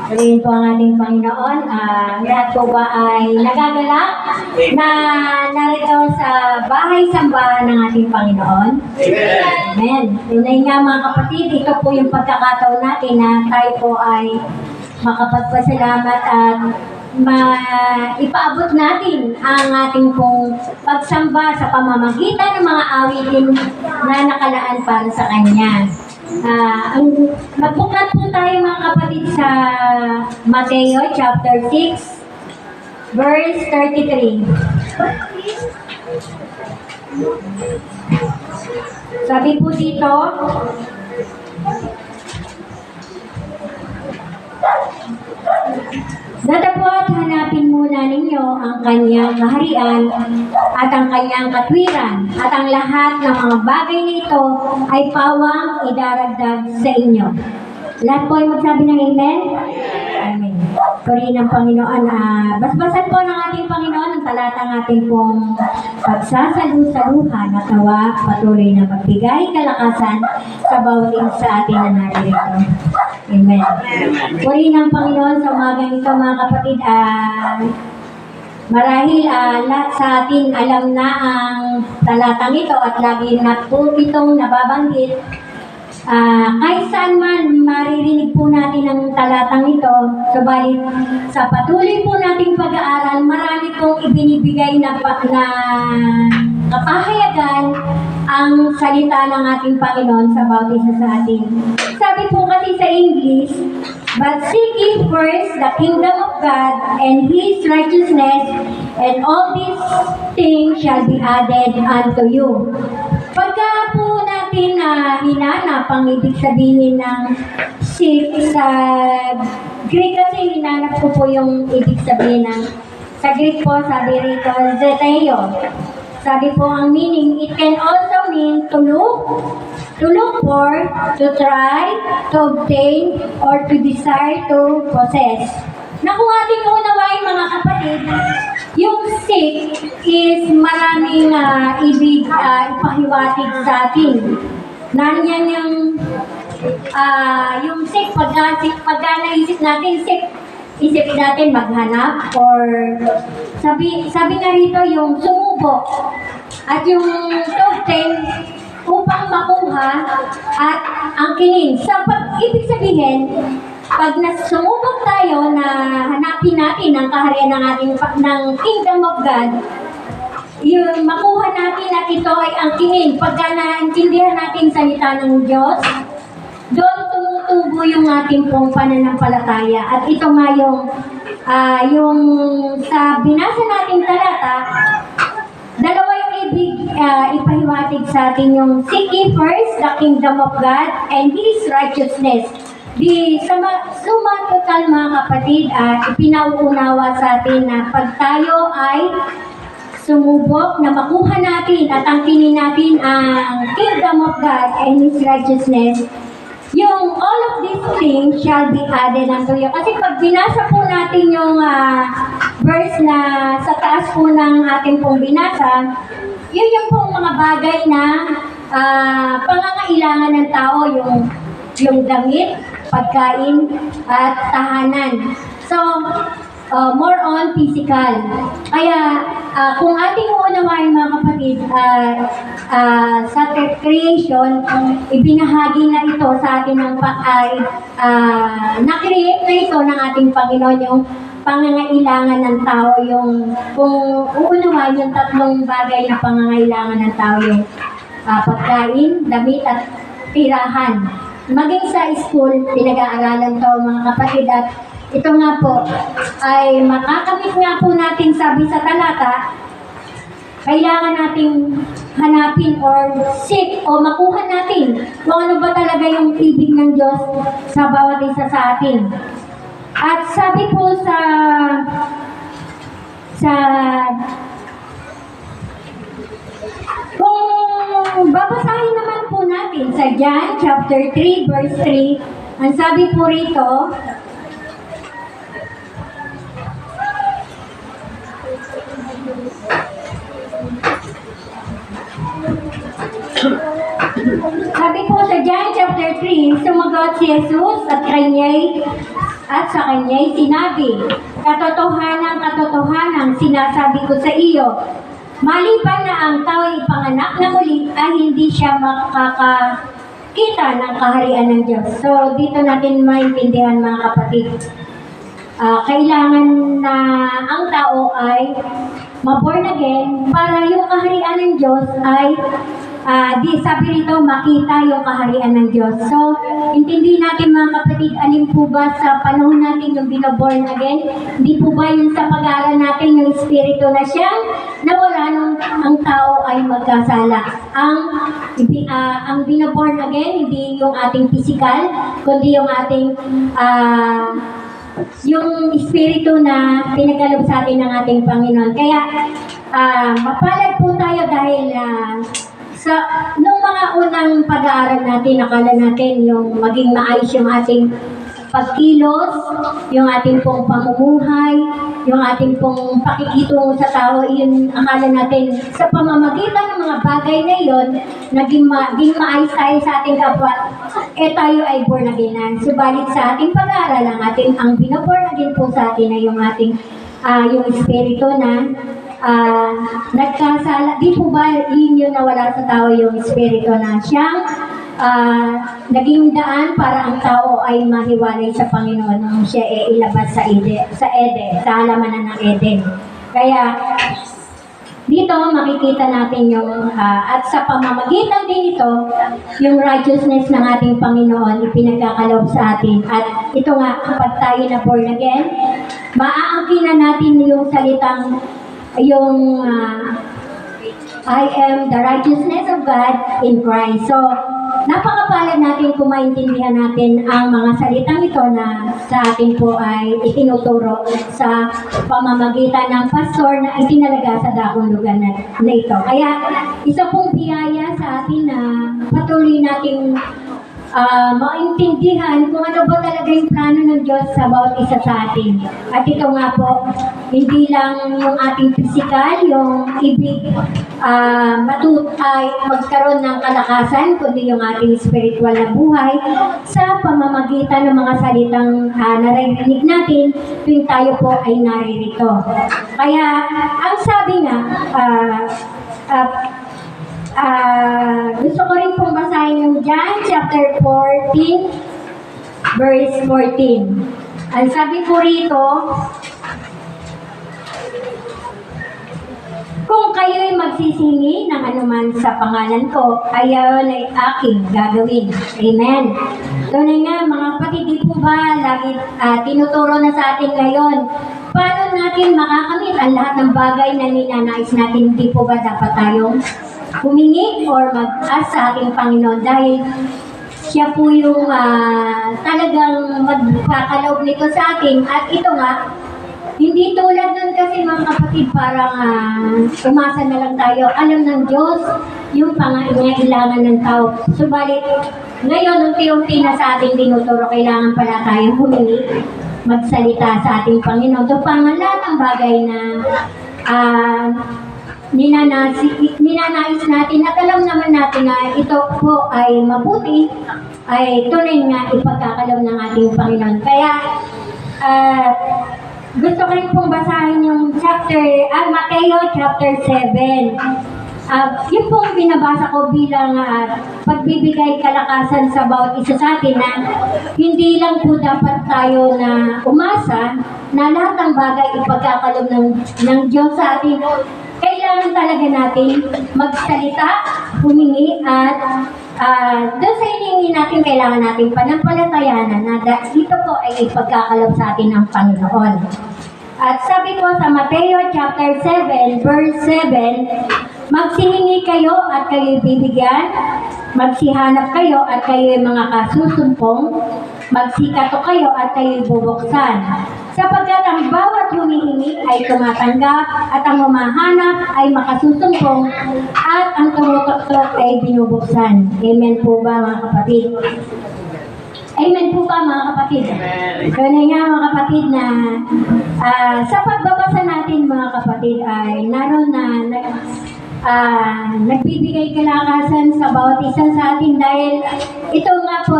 Purihin po ang ating Panginoon. Lahat po ba ay nagagalak na narito sa bahay-sambahan ng ating Panginoon? Amen. Amen. Tunay nga mga kapatid, ito po yung pagkakataon natin na tayo po ay makapagpasalamat at ipaabot natin ang ating pong pagsamba sa pamamagitan ng mga awitin na nakalaan para sa Kanya. Magbuklat po tayo mga kapatid sa Mateo chapter 6 verse 33. Sabi po dito, datapot hanapin muna ninyo ang kanyang kaharian at ang kanyang katwiran at ang lahat ng mga bagay nito ay pawang idaragdag sa inyo. Lahat po ay magsabi ng Amen? Amen. Purihin ng Panginoon. Basbasan po ng ating Panginoon ang talatang ating pong pagsasalu-saluhan at nawa patuloy na magbigay kalakasan sa bawat isa sa atin na naririto. Amen. Purihin ng Panginoon sa umagang ito mga kapatid. Marahil lahat sa atin alam na ang talatang ito at lagi na po itong nababanggit. Kahit saan man maririnig po natin ang talatang ito, subalit sa patuloy po nating pag-aaral, marami pong ibinibigay na kapahayagan ang salita ng ating Panginoon sa bawat isa sa atin. Sabi po kasi sa English, "But seek ye first the kingdom of God and His righteousness, and all these things shall be added unto you." Pagka po natin hinanap ang ibig sabihin ng seek sa Greek, kasi hinanap ko po yung ibig sabihin ng sa Greek po, sabi rito, zeteo. Sabi po ang meaning, it can also mean to look for, to try, to obtain, or to desire to possess. Na kung ating unawain mga kapatid, yung seek is maraming ibig ipahiwatig sa atin. Nandiyan yung seek, pagka naisip natin, seek, isipin natin maghanap or sabi nga rito yung sumubok at yung to obtain upang makuha at angkinin. Sa ibig sabihin, pag sumubok tayo na hanapin natin ang kaharian ng Kingdom of God, yung makuha natin at ito ay angkinin. Pagka naintindihan natin salita ng Diyos, doon tumutubo yung ating pong pananampalataya. At ito nga yung sa binasa nating talata, dalawa yung ibig ipahiwatig sa atin, yung seek ye first the kingdom of God and His righteousness. Suma total mga kapatid, ipinauunawa sa atin na pag tayo ay sumubok na makuha natin at angkinin natin ang kingdom of God and His righteousness, yung all of these things shall be added unto you. Kasi pag binasa po natin yung verse na sa taas po ng ating pong binasa, yun yung pong mga bagay na pangangailangan ng tao, yung damit, pagkain, at tahanan. So, more on physical. Kaya, kung ating uunawain mga kapatid, sa creation, ibinahagi na ito sa atin ng na-create na ito ng ating Panginoon, yung pangangailangan ng tao, yung kung uunawain yung tatlong bagay na pangangailangan ng tao, yung pagkain, damit, at tirahan. Maging sa school, pinag-aaralan to mga kapatid, at ito nga po ay makakamit nga po natin, sabi sa talata, kailangan nating hanapin or seek o makuha natin kung ano ba talaga yung ibig ng Diyos sa bawat isa sa atin. At sabi po sa kung babasahin naman po natin sa John chapter 3 verse 3, ang sabi po rito, Sabi po sa John chapter 3, sumagot si Jesus at sa kanya'y sinabi, katotohanan, sinasabi ko sa iyo, maliban na ang tao'y ipanganak na muli ay hindi siya makakakita ng kaharian ng Diyos. So, dito natin maintindihan mga kapatid. Kailangan na ang tao ay ma-born again para yung kaharian ng Diyos ay sabi rito, makita yung kaharian ng Diyos. So, intindi natin mga kapatid, alin po ba sa panahon natin yung binaborn again? Hindi po ba yun sa pag-aaral natin yung espiritu na siyang nawala nung ang tao ay magkasala? Ang binaborn again, hindi yung ating physical, kundi yung ating yung espiritu na pinagkaloob sa atin ng ating Panginoon. Kaya, mapalad po tayo dahil nung mga unang pag-aaral natin, akala natin yung maging maayos yung ating pagkilos, yung ating pong pamumuhay, yung ating pong pakikitungo sa tao, yun akala natin sa pamamagitan ng mga bagay na yun, naging maayos tayo sa ating kapwa, tayo ay born again na. Subalit sa ating pag-aaral, ang binaborn again po sa atin ay yung ating yung espiritu na nagkasala. Di po ba yun yung nawala sa tao yung espiritu na siyang naging daan para ang tao ay mahiwalay sa Panginoon nung siya ilabas sa Eden, sa halamanan ng Eden. Kaya dito makikita natin yung at sa pamamagitan din ito yung righteousness ng ating Panginoon ipinagkakaloob sa atin. At ito nga, kapag tayo na born again, maaangkinan natin yung salitang yung I am the righteousness of God in Christ. So, napakapalad natin kung maintindihan natin ang mga salitang ito na sa atin po ay itinuturo sa pamamagitan ng pastor na itinalaga sa dakong lugar na ito. Kaya, isa pong biyaya sa atin na patuloy nating maintindihan kung ano ba talaga yung plano ng Diyos sa bawat isa sa atin. At ito nga po, hindi lang yung ating physical, yung ibig ay magkaroon ng kalakasan, kundi yung ating spiritual na buhay sa pamamagitan ng mga salitang naririnig natin tuwing tayo po ay naririto. Kaya, ang sabi nga, gusto ko rin pong basahin yung John chapter 14 verse 14. Ang sabi po rito, kung kayo'y magsisingi ng anuman sa pangalan ko, ayaw ay aking gagawin. Amen. Tunay nga mga kapatid, di po ba lagi tinuturo na sa atin ngayon, paano natin makakamit ang lahat ng bagay na ninanais natin? Di po ba dapat tayong humingi or mag-ask sa ating Panginoon dahil siya po yung talagang magkakaloob nito sa atin. At ito nga, hindi tulad nun kasi mga kapatid, parang umasa na lang tayo. Alam ng Diyos yung pangailangan ng tao. Subalit, ngayon, unti-unti na sa ating tinuturo, kailangan pala tayong humingi, magsalita sa ating Panginoon. Ito pangalan ng bagay na ninanais natin at alam naman natin na ito po ay mabuti, ay tunay nga ipagkakaloob ng ating Panginoon. Kaya, gusto ko rin pong basahin yung Mateo chapter 7. Yun pong binabasa ko bilang pagbibigay kalakasan sa bawat isa sa atin na hindi lang po dapat tayo na umasa na lahat ng bagay ipagkakaloob ng Diyos sa atin. Kailangan talaga natin magsalita, humingi at doon sa hinihingi natin, kailangan natin panampalatayanan na dito po ay ipagkakaloob sa atin ng Panginoon. At sabi po sa Mateo chapter 7 verse 7, magsihingi kayo at kayo'y bibigyan, magsihanap kayo at kayo'y mga kasusumpong, magsikato kayo at kayo'y bubuksan. Sapagkat ang bawat humihingi ay tumatanggap at ang humahanap ay makasusumpong at ang tumutok ay binubuksan. Amen po ba mga kapatid? Amen po ba mga kapatid? Kaya nga mga kapatid na sa pagbabasa natin mga kapatid ay naroon na nagbibigay kalakasan sa bawat isa sa atin dahil ito nga po,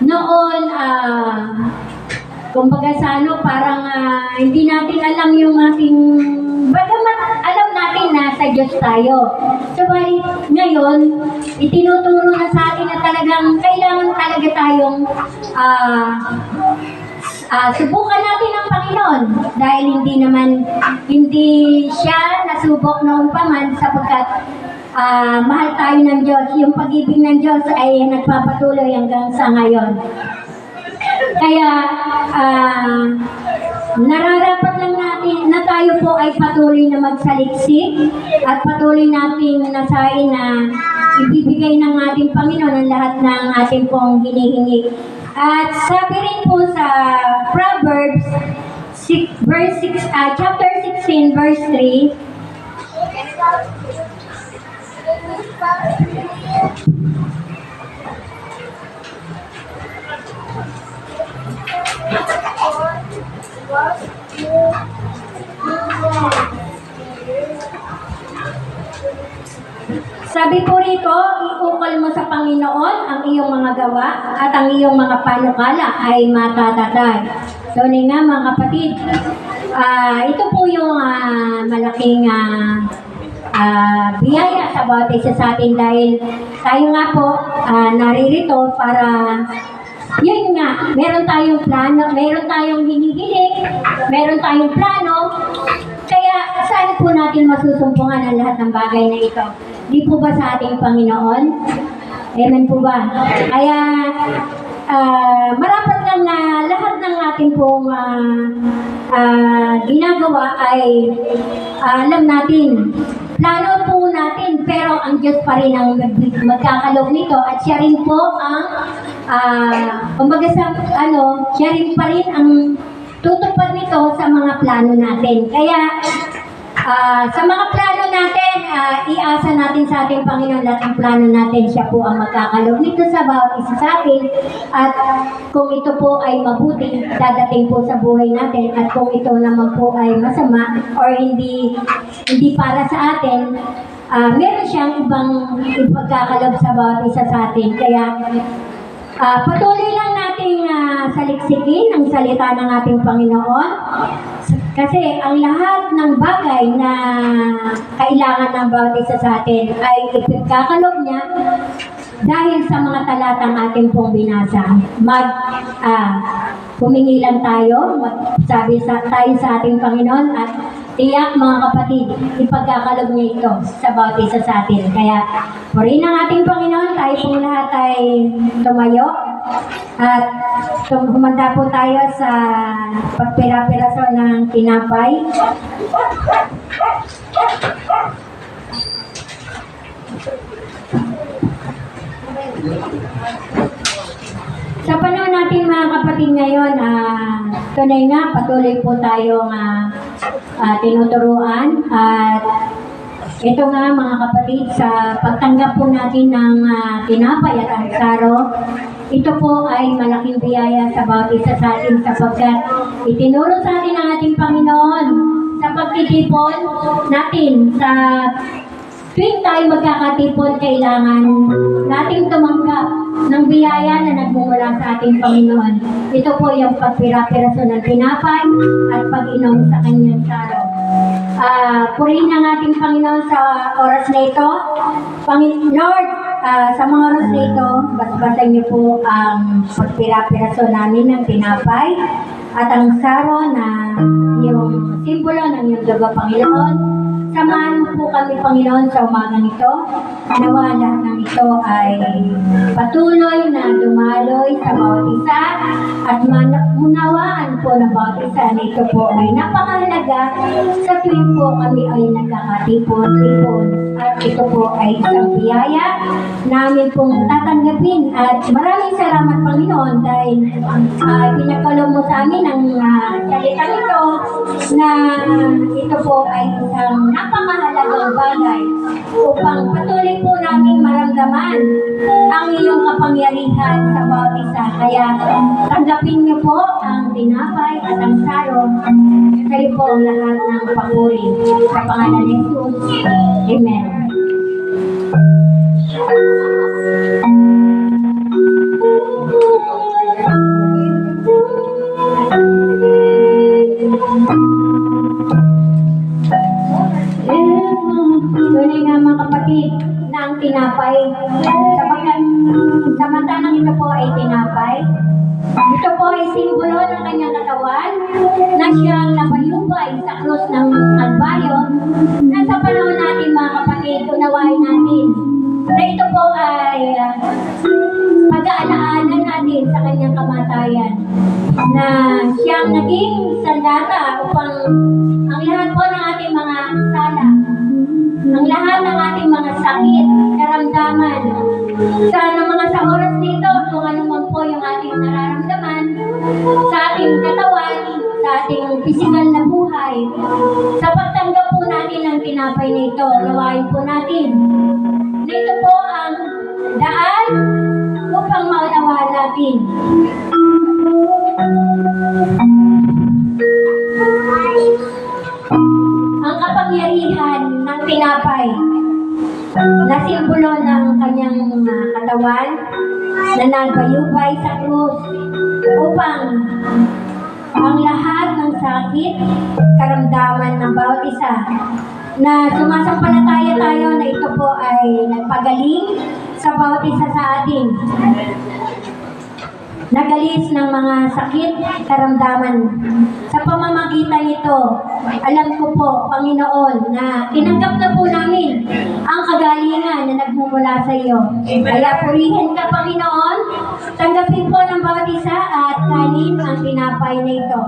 noon, kumbaga sa ano, parang hindi natin alam yung ating, bagamat alam natin na sa Diyos tayo. So, ngayon, itinuturo na sa atin na talagang kailangan talaga tayong subukan natin ang Panginoon dahil hindi siya nasubok noon pa man sapagkat mahal tayo ng Diyos. Yung pag-ibig ng Diyos ay nagpapatuloy hanggang sa ngayon. Kaya nararapat lang natin na tayo po ay patuloy na magsaliksik at patuloy nating nasain na ibibigay ng ating Panginoon ang lahat ng ating pong hinihingi. At sabi rin po sa Proverbs chapter 16, verse 3, sabi po rito, iukol mo sa Panginoon ang iyong mga gawa at ang iyong mga panukala ay matatatag. So, nga mga kapatid, ito po yung malaking biyaya sa bawat isa sa atin dahil tayo nga po naririto para yun nga, meron tayong plano, meron tayong hinihiling, meron tayong plano, kaya saan po natin masusumpungan ang lahat ng bagay na ito? Di po ba sa ating Panginoon? Amen po ba? Kaya marapat lang na lahat ng ating pong ginagawa ay alam natin. Plano po natin, pero ang Diyos pa rin ang magkakalog nito at siya rin po ang kumbaga siya rin pa rin ang tutupad nito sa mga plano natin. Kaya sa mga plano natin, iasa natin sa ating Panginoon lahat ang plano natin. Siya po ang magkakalog nito sa bawat isa sa atin. At kung ito po ay mabuti, dadating po sa buhay natin. At kung ito naman po ay masama or hindi para sa atin, meron siyang ibang ipagkakalog sa bawat isa sa atin. Kaya patuloy lang nating saliksikin ang salita ng ating Panginoon. Kasi ang lahat ng bagay na kailangan ng bawat isa sa atin ay ipagkakalog niya dahil sa mga talatang ating pong binasa. Humingi lang tayo, magsabi tayo sa ating Panginoon at tiyak mga kapatid, ipagkakalog niya ito sa bawat isa sa atin. Kaya purihin ang ating Panginoon, tayo pong lahat ay tumayo at humanda po tayo sa pagpira-piraso ng tinapay. Sa panahon natin mga kapatid ngayon, tunay nga patuloy po tayong tinuturuan at ito nga mga kapatid, sa pagtanggap po natin ng tinapay at arsaro, ito po ay malaking biyaya sa bawat isa sa atin sapagkat itinuro sa atin ang ating Panginoon sa pagtitipon natin sa tuwing tayo magkakatipon, kailangan nating tumanggap ng biyaya na nagmumula sa ating Panginoon. Ito po yung pagpira-piraso ng tinapay at pag-inom sa kanyang saro. Purihin ang ating Panginoon sa oras na ito. Lord, sa mga oras na ito, basbasan niyo po ang pagpira-piraso namin ng tinapay at ang saro na yung simbolo ng iyong dugo, Panginoon. Samahan mo po kami, Panginoon, sa umagang ito. Nawa lahat ng ito ay patuloy na dumaloy sa bawat isa at munawaan po ng bawat isa na ito po ay napakahalaga sa tuwing po kami ay nagkakatipon-tipon. At ito po ay isang biyaya namin pong tatanggapin. At maraming salamat, Panginoon, dahil pinagkalong mo sa amin ang salitang ito na ito po ay isang napakamahalagang bagay upang patuloy po namin maramdaman ang iyong kapangyarihan sa bawat isa. Kaya tanggapin niyo po ang tinapay at ang saro. Kayo po ang lahat ng papuri. Sa pangalan ni Jesus. Amen. Tunay nga mga kapatid na ang tinapay, sapagkat samantalang ito po ay tinapay, ito po ay simbolo ng kanyang katawan na siyang nabayubay sa krus ng Kalbaryo, na sa panahon natin mga kapatid, unawain natin na ito po ay pag-aalaala natin sa kanyang kamatayan, na siyang naging sandata upang ang lahat po ng ating mga sala, ang lahat ng ating mga sakit, karamdaman, sa oras nito, kung ano man po yung ating nararamdaman, sa ating katawan, sa ating pisikal na buhay, sa pagtanggap po natin ng tinapay na ito, nawain po natin na ito po ang daan upang maunawaan natin ang kapangyarihan ng tinapay na simbolo ng kanyang katawan na nagbayubay sa krus upang ang lahat ng sakit, karamdaman ng bawat isa na sumasampalataya tayo na ito po ay nagpagaling sa bawat isa sa atin. Nagalis ng mga sakit, karamdaman. Sa pamamagitan nito, alam ko po, Panginoon, na tinanggap na po namin ang kagalingan na nagmumula sa iyo. Kaya purihin ka, Panginoon, tanggapin po ng bawat isa at kanin ang tinapay na ito.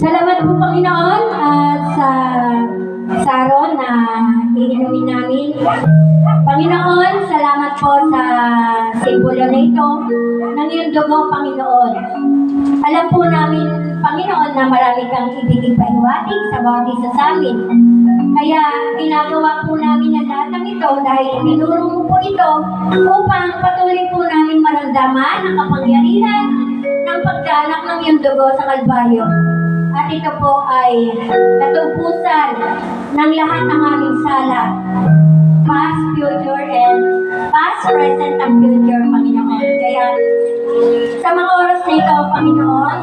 Salamat po, Panginoon, at sa saro na iinumin namin. Panginoon, salamat po sa simbolo na ito ng iyong dugo, Panginoon. Alam po namin, Panginoon, na marami kang ibiging pahiwatig sa bawat isa sa amin. Kaya ginagawa po namin ang lahat ng ito dahil tinuro mo po ito upang patuloy po namin maramdaman ang kapangyarihan ng pagdanak ng iyong dugo sa Kalbaryo. At ito po ay katubusan ng lahat ng aming sala, past, future, and past, present, and future, Panginoon. Kaya sa mga oras na ito, Panginoon,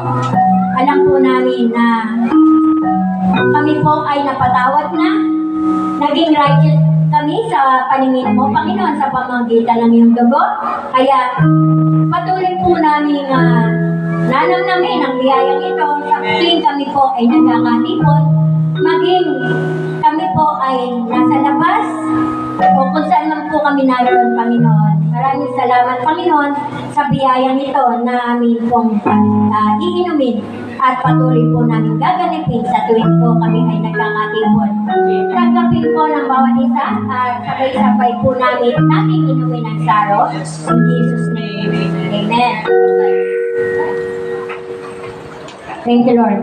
alam po namin na kami po ay napatawad na, naging righteous kami sa paningin mo, Panginoon, sa pamamagitan ng iyong dugo. Kaya patuloy po namin nanamnamin ang biyayang ito sa tuwing kami po ay nagkakatipon, maging kami po ay nasa labas o kung saan man po kami naroon, Panginoon. Maraming salamat, Panginoon, sa biyayang ito na amin pong iinumin at patuloy po namin gaganapin sa tuwing po kami ay nagkakatipon. Tanggapin po ng bawat isa at sabay-sabay po namin inumin ang saro. In Jesus' name, Amen. Thank you, Lord.